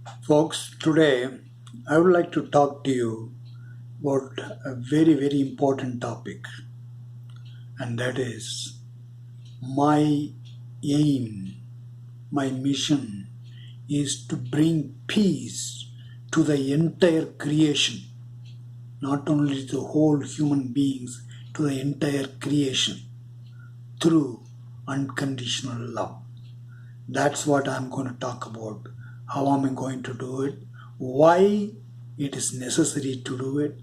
Folks, today I would like to talk to you about a very important topic, and that is my aim, my mission is to bring peace to the entire creation, not only to the whole human beings, to the entire creation through unconditional love. That's what I'm going to talk about. How am I going to do it? Why it is necessary to do it,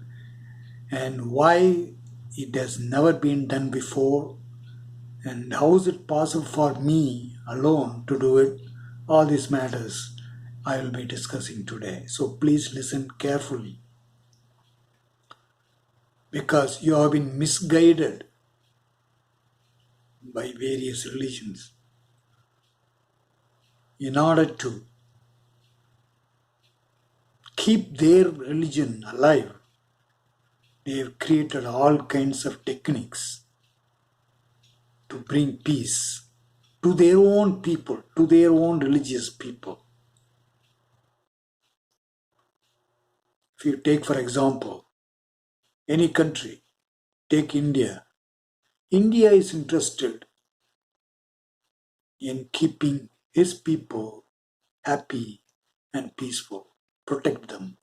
and why it has never been done before, and how is it possible for me alone to do it. All these matters I will be discussing today. So please listen carefully, because you have been misguided by various religions. In order to keep their religion alive, they have created all kinds of techniques to bring peace to their own people, to their own religious people. If you take, for example, any country, take India. India is interested in keeping his people happy and peaceful, protect them.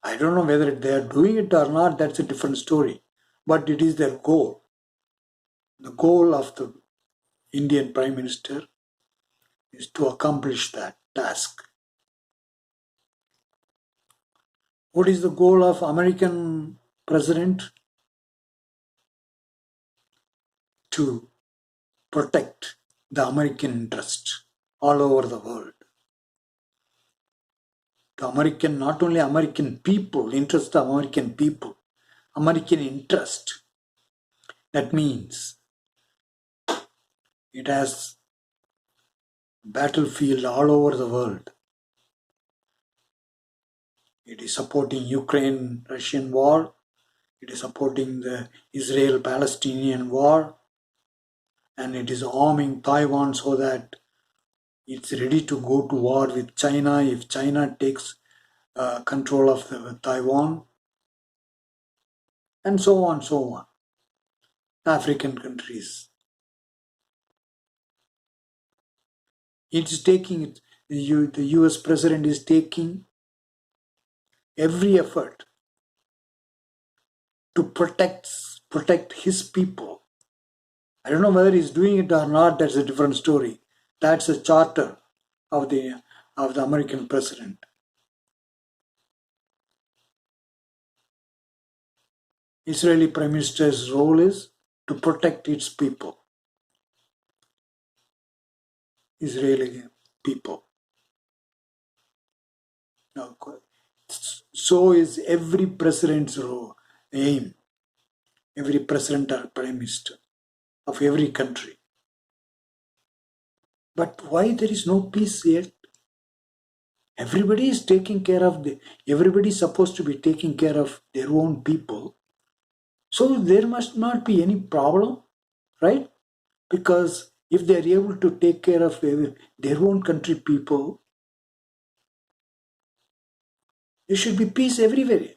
I don't know whether they are doing it or not, that's a different story. But it is their goal. The goal of the Indian Prime Minister is to accomplish that task. What is the goal of American president? To protect the American interest all over the world. The American, not only American people, interest of American people, American interest. That means it has battlefield all over the world. It is supporting Ukraine-Russian war. It is supporting the Israel-Palestinian war. And it is arming Taiwan so that it's ready to go to war with China if China takes control of Taiwan, and so on, so on. African countries. It's taking, the US president is taking every effort to protect his people. I don't know whether he's doing it or not, that's a different story. That's a charter of the American president. Israeli Prime Minister's role is to protect its people. Israeli people. Now, so is every president's aim, every president or prime minister of every country. But why there is no peace yet? Everybody is taking care of everybody is supposed to be taking care of their own people. So there must not be any problem, right? Because if they are able to take care of their own country people, there should be peace everywhere.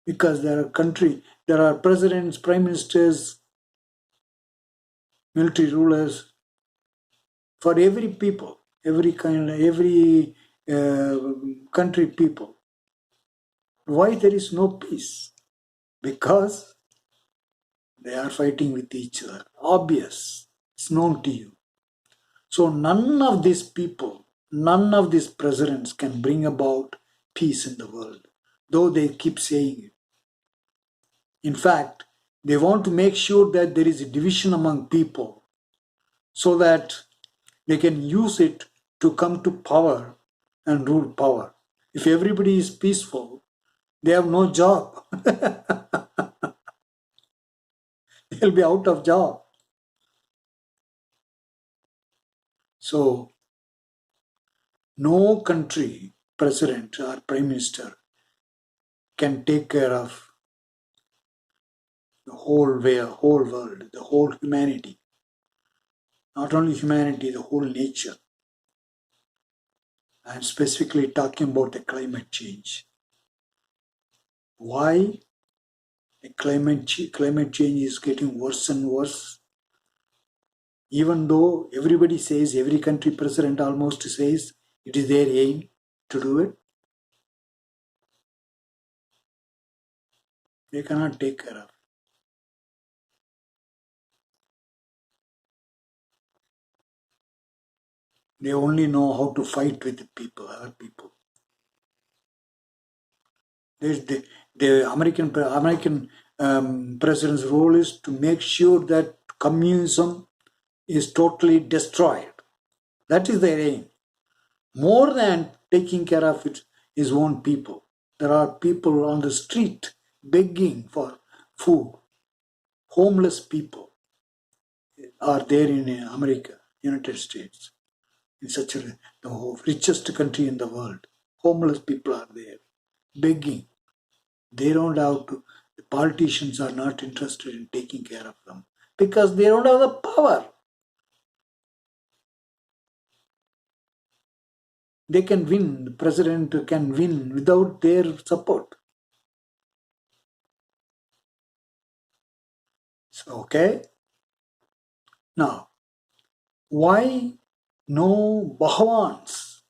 Because there are presidents, prime ministers, military rulers for every people, every country people. Why there is no peace? Because they are fighting with each other. Obvious. It's known to you. So none of these people, none of these presidents can bring about peace in the world, though they keep saying it. In fact, they want to make sure that there is a division among people so that they can use it to come to power and rule power. If everybody is peaceful, they have no job. They'll be out of job. So, no country, president or prime minister can take care of the whole world, the whole humanity. Not only humanity, the whole nature. I'm specifically talking about the climate change. Why the climate change is getting worse and worse? Even though everybody says, every country president almost says it is their aim to do it, they cannot take care of. They only know how to fight with the people, other people. The American president's role is to make sure that communism is totally destroyed. That is their aim. More than taking care of his own people. There are people on the street begging for food. Homeless people are there in America, United States, in such the richest country in the world. Homeless people are there begging. They don't have to, the politicians are not interested in taking care of them because they don't have the power. They can win, the president can win without their support. So, okay. Now, why no Bhagavans,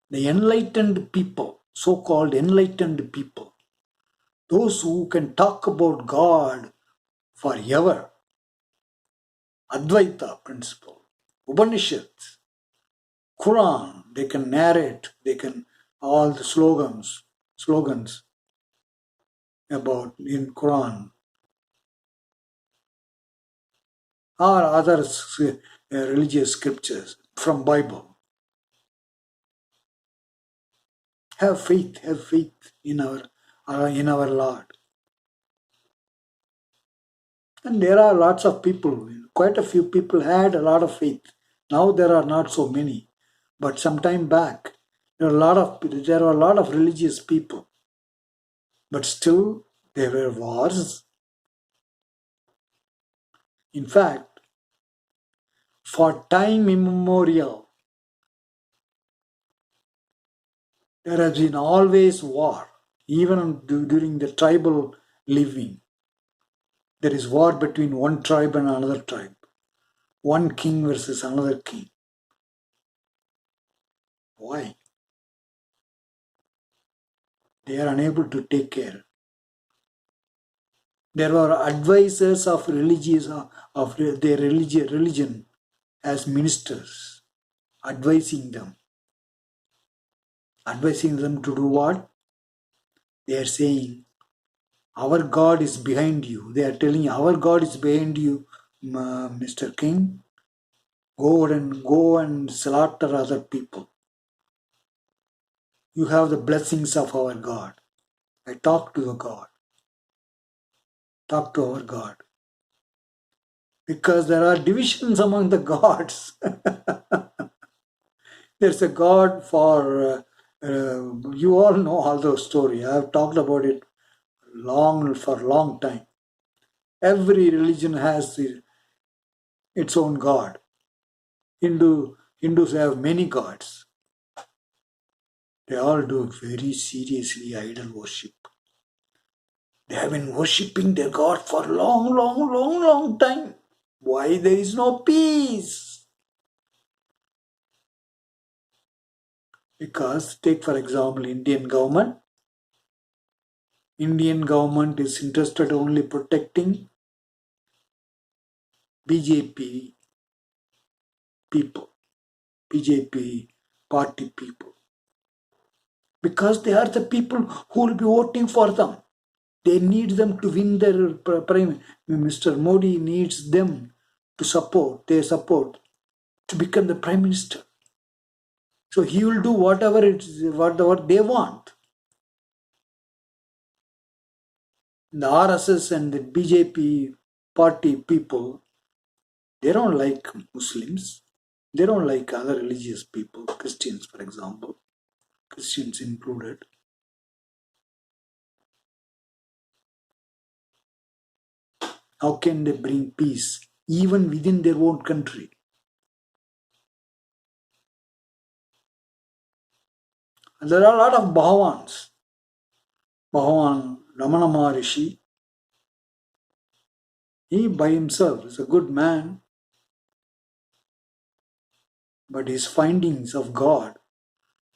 the enlightened people, so called enlightened people, those who can talk about God forever, Advaita principle, Upanishads, Quran, they can narrate, they can all the slogans about in Quran or other religious scriptures from Bible. Have faith in our Lord. And there are lots of people, quite a few people had a lot of faith. Now there are not so many. But some time back, there were a lot of religious people. But still there were wars. In fact, for time immemorial, there has been always war. Even during the tribal living, there is war between one tribe and another tribe. One king versus another king. Why? They are unable to take care. There were advisors of their religion as ministers, advising them. Advising them to do what? They are saying, our God is behind you. They are telling you, our God is behind you, Mr. King. Go and slaughter other people. You have the blessings of our God. I talk to the God. Talk to our God. Because there are divisions among the gods. There's a God for, you all know all those stories. I have talked about it for a long time. Every religion has its own God. Hindus have many gods. They all do very seriously idol worship. They have been worshipping their God for long time. Why there is no peace? Because take for example Indian government. Indian government is interested only protecting BJP people, BJP party people. Because they are the people who will be voting for them. They need them to win their prime. Mr. Modi needs them to support, their support, to become the prime minister. So he will do whatever they want. The RSS and the BJP party people, they don't like Muslims. They don't like other religious people, Christians, for example, Christians included. How can they bring peace even within their own country? And there are a lot of Bhagavans. Bhagavan Ramana Maharishi, he by himself is a good man, but his findings of God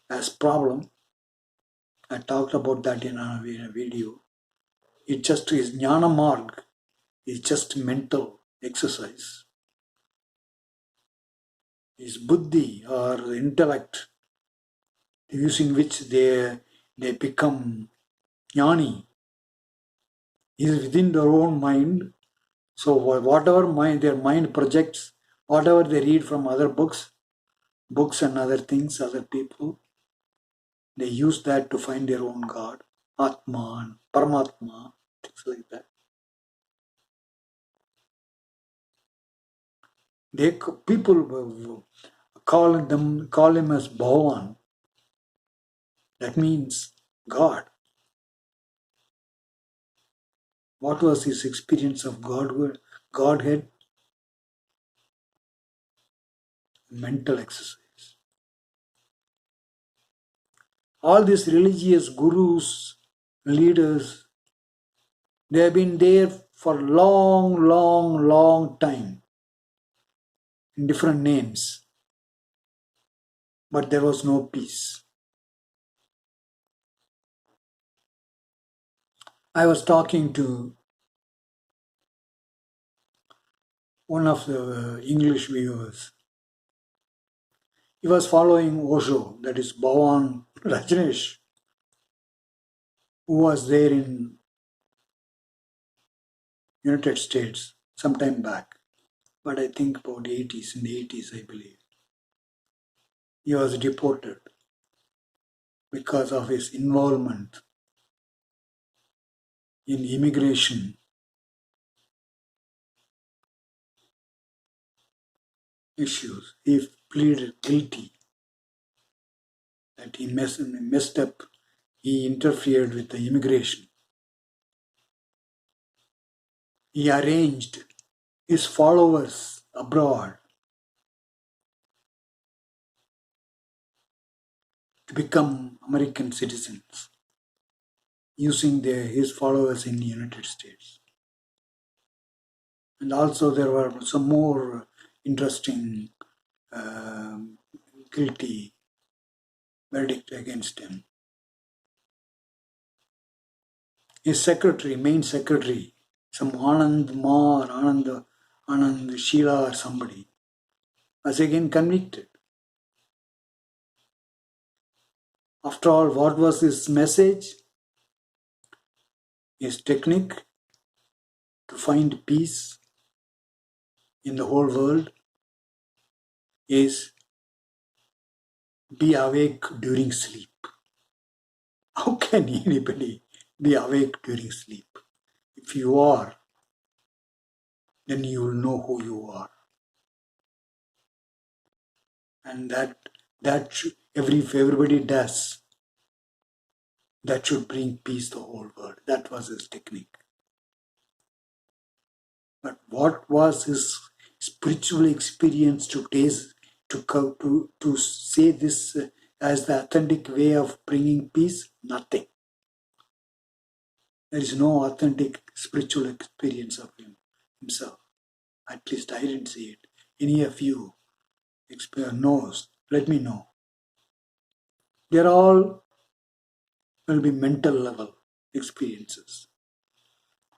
as problem, I talked about that in a video. It just is jnana marg, is just mental exercise. Is buddhi or intellect using which they become jnani is within their own mind. So whatever their mind projects, whatever they read from other books and other things, other people, they use that to find their own God, Atma and Paramatma, things like that. People call him as Bhagavan. That means God. What was his experience of Godhead? Mental exercise. All these religious gurus, leaders, they have been there for long time in different names, but there was no peace. I was talking to one of the English viewers. He was following Osho, that is Bhavan Rajneesh, who was there in United States some time back, but I think about 80s, in the 80s, I believe. He was deported because of his involvement in immigration issues. He pleaded guilty that he messed up, he interfered with the immigration. He arranged his followers abroad to become American citizens using his followers in the United States. And also there were some more interesting guilty verdict against him. His main secretary, some Anand Ma or Anand Sheila or somebody, was again convicted. After all, what was his message? His technique to find peace in the whole world is be awake during sleep. How can anybody be awake during sleep? If you are, then you will know who you are. And if everybody does, that should bring peace to the whole world. That was his technique. But what was his spiritual experience to taste, to say this as the authentic way of bringing peace? Nothing. There is no authentic spiritual experience of himself. At least I didn't see it. Any of you knows, let me know. They're all will be mental level experiences.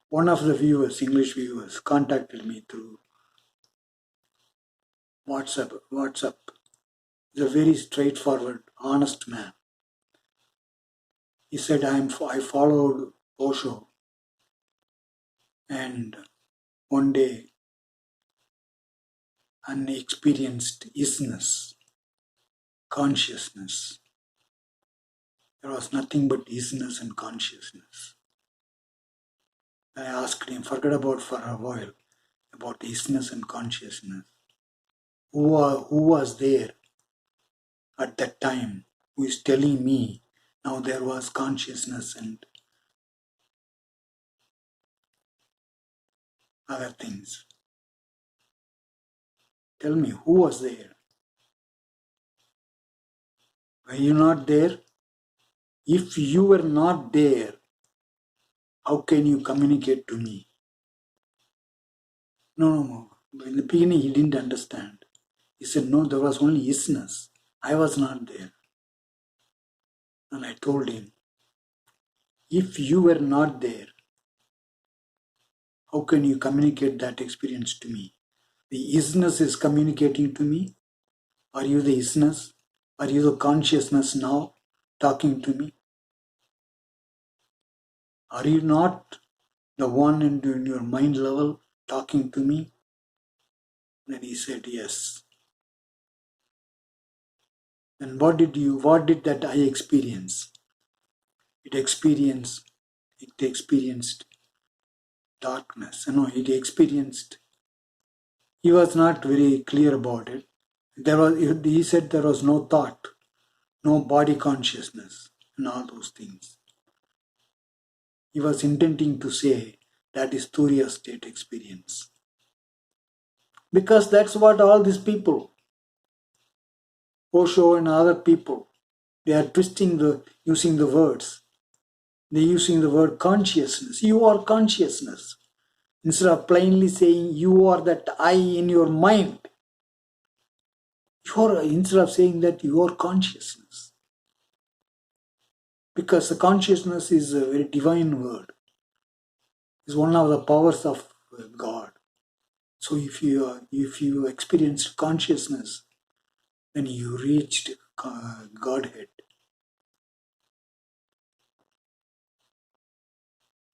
One of the English viewers, contacted me through WhatsApp. He's a very straightforward, honest man. He said, I followed Osho, and one day I experienced isness, consciousness. There was nothing but isness and consciousness. I asked him, forget about for a while, about isness and consciousness. Who was there at that time? Who is telling me now there was consciousness and other things? Tell me, who was there? Were you not there? If you were not there, how can you communicate to me? No, no, no. In the beginning, he didn't understand. He said, no, there was only isness. I was not there. And I told him, if you were not there, how can you communicate that experience to me? The isness is communicating to me. Are you the isness? Are you the consciousness now talking to me? Are you not the one in your mind level talking to me? Then he said, yes. And what did that I experience? It experienced darkness. He was not very clear about it. He said there was no thought, no body consciousness, and all those things. He was intending to say that is Turiya state experience. Because that's what all these people, Osho and other people, they are using the words. They're using the word consciousness. You are consciousness. Instead of plainly saying you are that I in your mind, instead of saying that you are consciousness. Because the consciousness is a very divine word. It's one of the powers of God. So if you experienced consciousness, then you reached Godhead.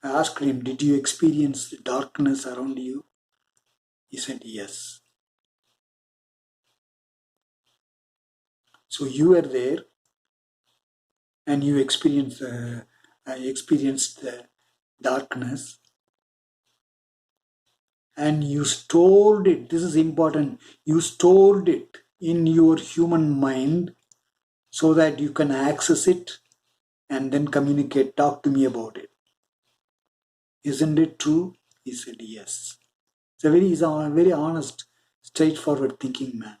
I asked him, did you experience the darkness around you? He said, yes. So you were there and you experienced the darkness and you stored it. This is important. You stored it in your human mind so that you can access it and then communicate, talk to me about it. Isn't it true? He said, yes. He's a very honest, straightforward thinking man.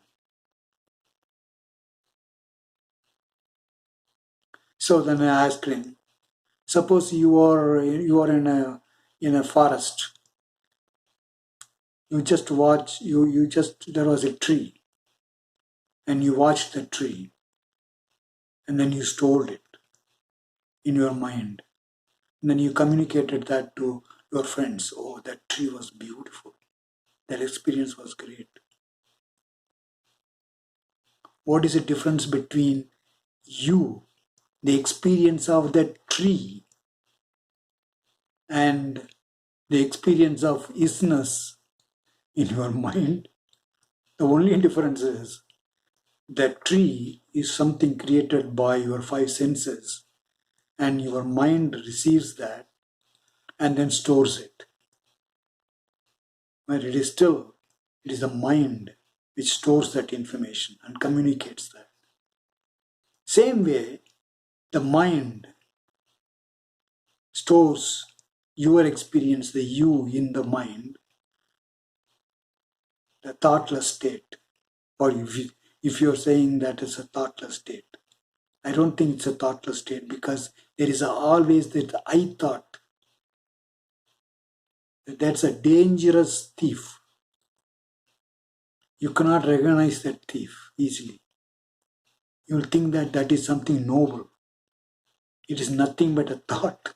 So then I asked him, suppose you are in a forest. You just watch, there was a tree and you watched the tree and then you stored it in your mind. And then you communicated that to your friends. Oh, that tree was beautiful. That experience was great. What is the difference between you, the experience of that tree, and the experience of isness in your mind? The only difference is that tree is something created by your five senses, and your mind receives that and then stores it. But it is the mind which stores that information and communicates that. Same way, the mind stores your experience, the you in the mind, the thoughtless state. Or if you're saying that it's a thoughtless state, I don't think it's a thoughtless state because there is always that I thought. That's a dangerous thief. You cannot recognize that thief easily. You will think that that is something noble. It is nothing but a thought.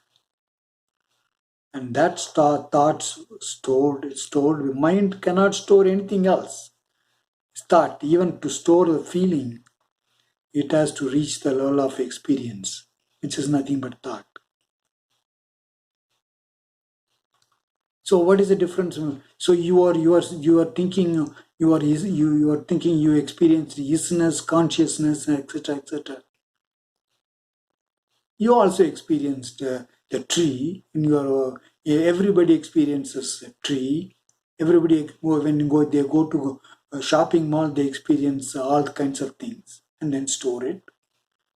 And that thoughts stored. Mind cannot store anything else. It's thought. Even to store the feeling, it has to reach the level of experience, which is nothing but thought. So what is the difference? So you are thinking you experience isness, consciousness, etc., etc. You also experienced the tree in your. Everybody experiences a tree. Everybody they go to a shopping mall, they experience all kinds of things and then store it.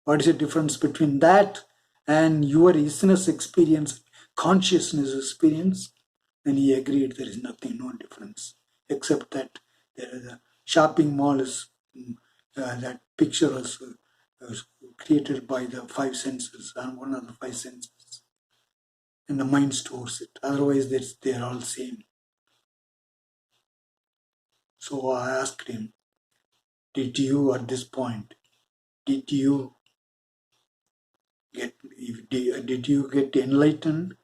What is the difference between that and your isness experience, consciousness experience? And he agreed there is nothing, no difference, except that there is a shopping mall is that picture was was created by the five senses, and one of the five senses, and the mind stores it. Otherwise, they're all same. So I asked him, did you at this point, did you did you get enlightened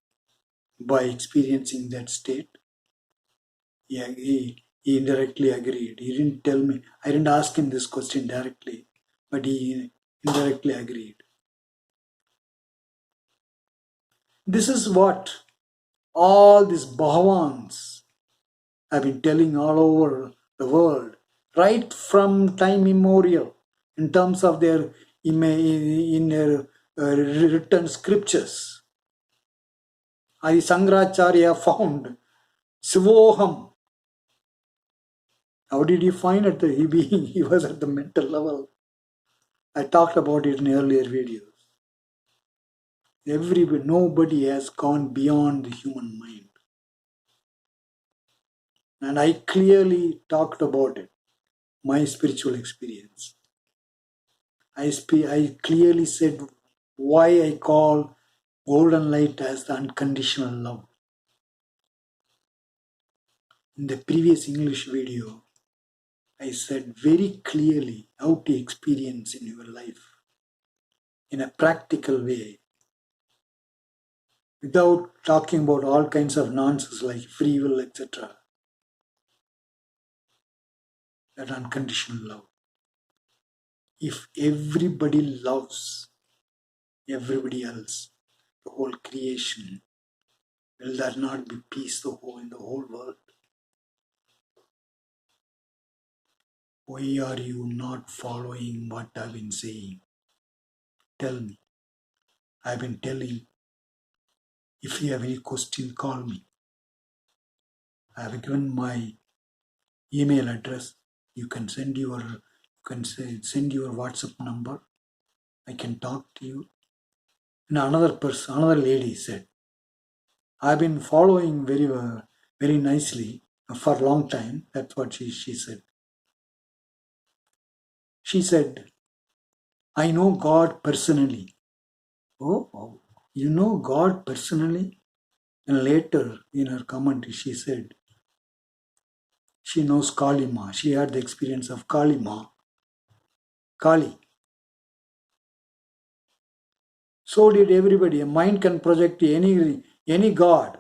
by experiencing that state? Yeah, he indirectly agreed. He didn't tell me. I didn't ask him this question directly, but he indirectly agreed. This is what all these Bhagavans have been telling all over the world, right from time immemorial, in terms of their in their written scriptures. Adi Sankaracharya found Sivoham. How did he find it? He was at the mental level. I talked about it in earlier videos. Nobody has gone beyond the human mind. And I clearly talked about it, my spiritual experience. I clearly said why I call golden light as the unconditional love. In the previous English video, I said very clearly how to experience in your life in a practical way, without talking about all kinds of nonsense like free will, etc. That unconditional love. If everybody loves everybody else, the whole creation, will there not be peace in the whole world? Why are you not following what I've been saying? Tell me. I've been telling. If you have any question, call me. I have given my email address. You can send send your WhatsApp number. I can talk to you. And another lady said, I've been following very nicely for a long time. That's what she said. She said, I know God personally. Oh, you know God personally? And later in her comment, she said, she knows Kali Ma. She had the experience of Kali Ma. Kali. So did everybody. A mind can project any god.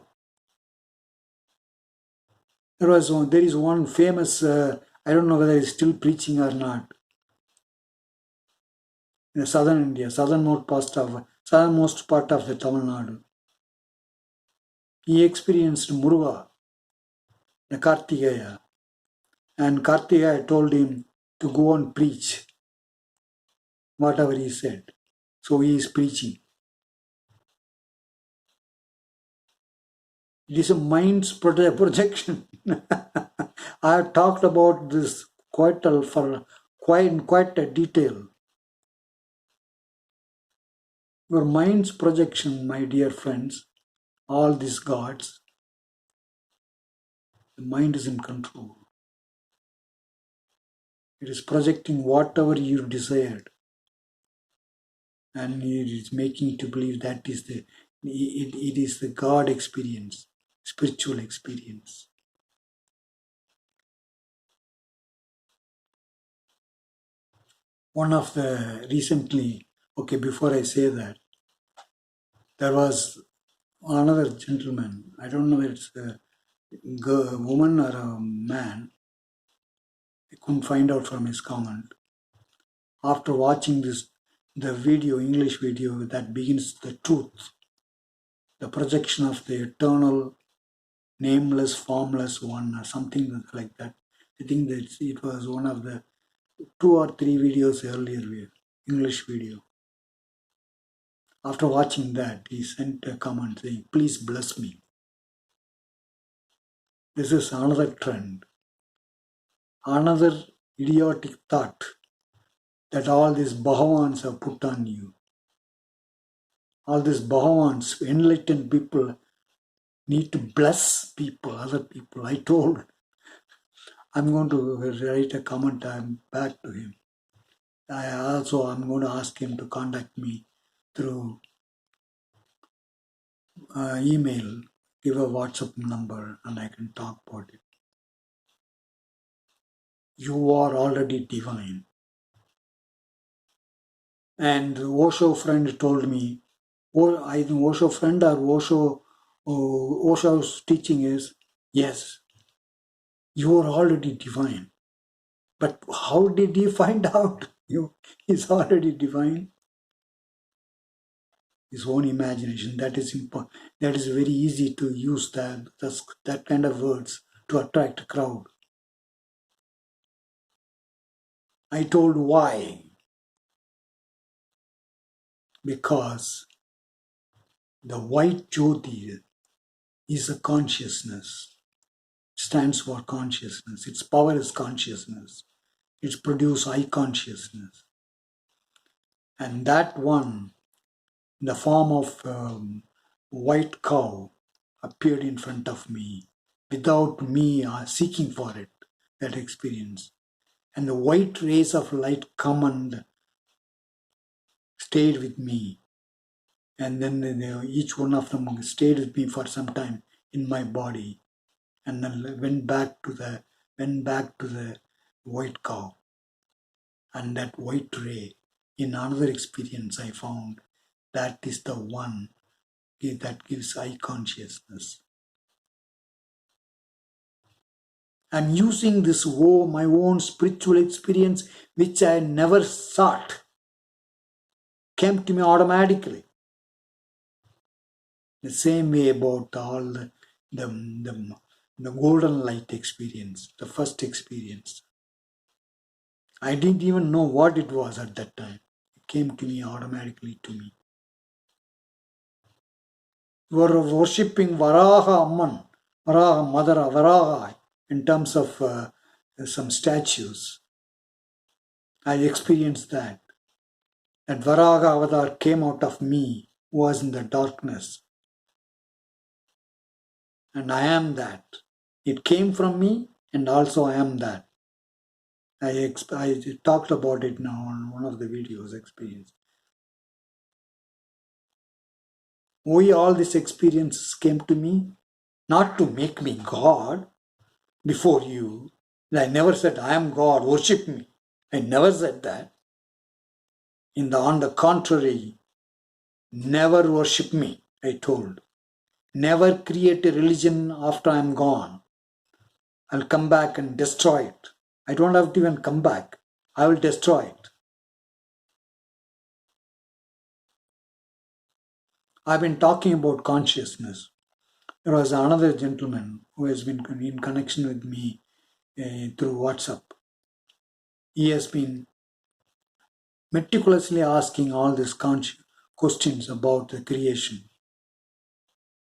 There is one famous, I don't know whether he's still preaching or not, in southern India, southernmost part of the Tamil Nadu. He experienced Muruga, the Kartikeya, and Kartikeya told him to go and preach whatever he said. So he is preaching. It is a mind's projection. I have talked about this quite a detail. Your mind's projection, my dear friends, all these gods, the mind is in control. It is projecting whatever you desired, and it is making you to believe that is it is the God experience, spiritual experience. One of the recently, before I say that, there was another gentleman. I don't know if it's a woman or a man. I couldn't find out from his comment. After watching the video, English video that begins the truth, the projection of the eternal, nameless, formless one, or something like that. I think that it was one of the 2 or 3 videos earlier, English video. After watching that, he sent a comment saying, please bless me. This is another trend, another idiotic thought that all these Bhagavans have put on you. All these Bhagavans, enlightened people, need to bless people, other people. I told, I'm going to write a comment back to him. I'm going to ask him to contact me through email, give a WhatsApp number, and I can talk about it. You are already divine. And Osho friend told me, I think Osho friend or Osho's teaching is, yes, you are already divine. But how did he find out he's already divine? His own imagination. That is important. That is very easy to use that kind of words to attract a crowd. I told why. Because the white Jyoti is a consciousness, stands for consciousness. Its power is consciousness. It's produce I consciousness. And that one, in the form of white cow, appeared in front of me without me seeking for it, that experience. And the white rays of light come and stayed with me. And then each one of them stayed with me for some time in my body. And then went back to the white cow. And that white ray, in another experience I found, that is the one that gives I consciousness. I'm using this my own spiritual experience, which I never sought, came to me automatically. The same way about all the golden light experience, the first experience. I didn't even know what it was at that time. It came to me automatically to me. You are worshipping Varaha Amman, Varaha Madara, Varaha, in terms of some statues. I experienced that. That Varaha avatar came out of me, was in the darkness. And I am that. It came from me, and also I am that. I talked about it now on one of the videos experience. Why all these experiences came to me? Not to make me God before you. I never said, I am God, worship me. I never said that. On the contrary, never worship me, I told. Never create a religion after I am gone. I'll come back and destroy it. I don't have to even come back. I will destroy it. I've been talking about consciousness. There was another gentleman who has been in connection with me through WhatsApp. He has been meticulously asking all these questions about the creation.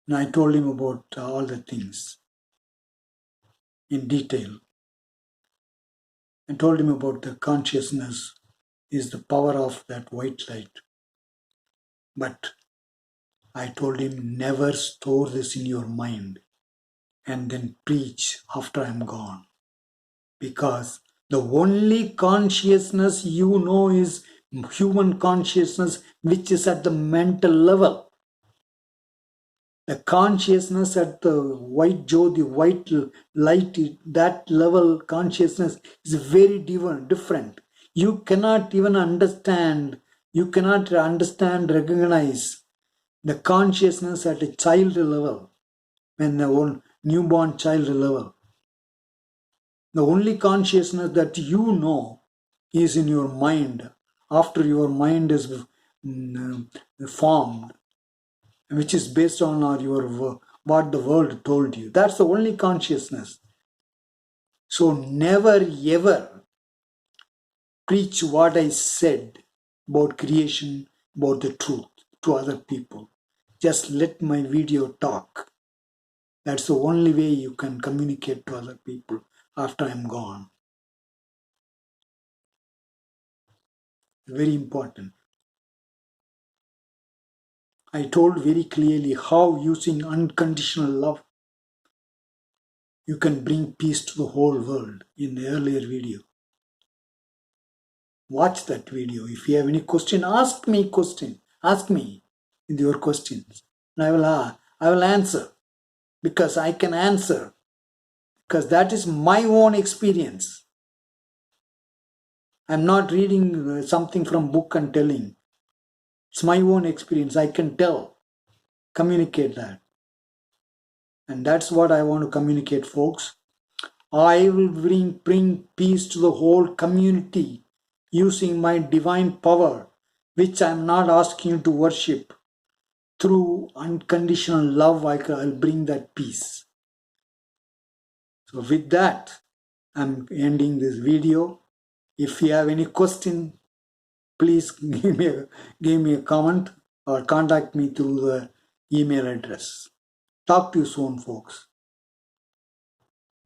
And I told him about all the things in detail. I told him about the consciousness is the power of that white light. But I told him, never store this in your mind and then preach after I'm gone. Because the only consciousness you know is human consciousness, which is at the mental level. The consciousness at the white jyoti, white light, that level consciousness is very different. You cannot even understand, recognize the consciousness at a child level, when the old newborn child level. The only consciousness that you know is in your mind, after your mind is formed, which is based on what the world told you. That's the only consciousness. So never ever preach what I said about creation, about the truth to other people. Just let my video talk. That's the only way you can communicate to other people after I'm gone. Very important. I told very clearly how using unconditional love you can bring peace to the whole world in the earlier video. watch that video. If you have any question, ask me question. Ask me with your questions. And I will answer, because I can answer, because that is my own experience. I'm not reading something from book and telling. It's my own experience. I can tell, communicate that. And that's what I want to communicate, folks. I will bring peace to the whole community using my divine power, which I am not asking you to worship. Through unconditional love, I'll bring that peace. So with that, I'm ending this video. If you have any question, please give me a comment or contact me through the email address. Talk to you soon, folks.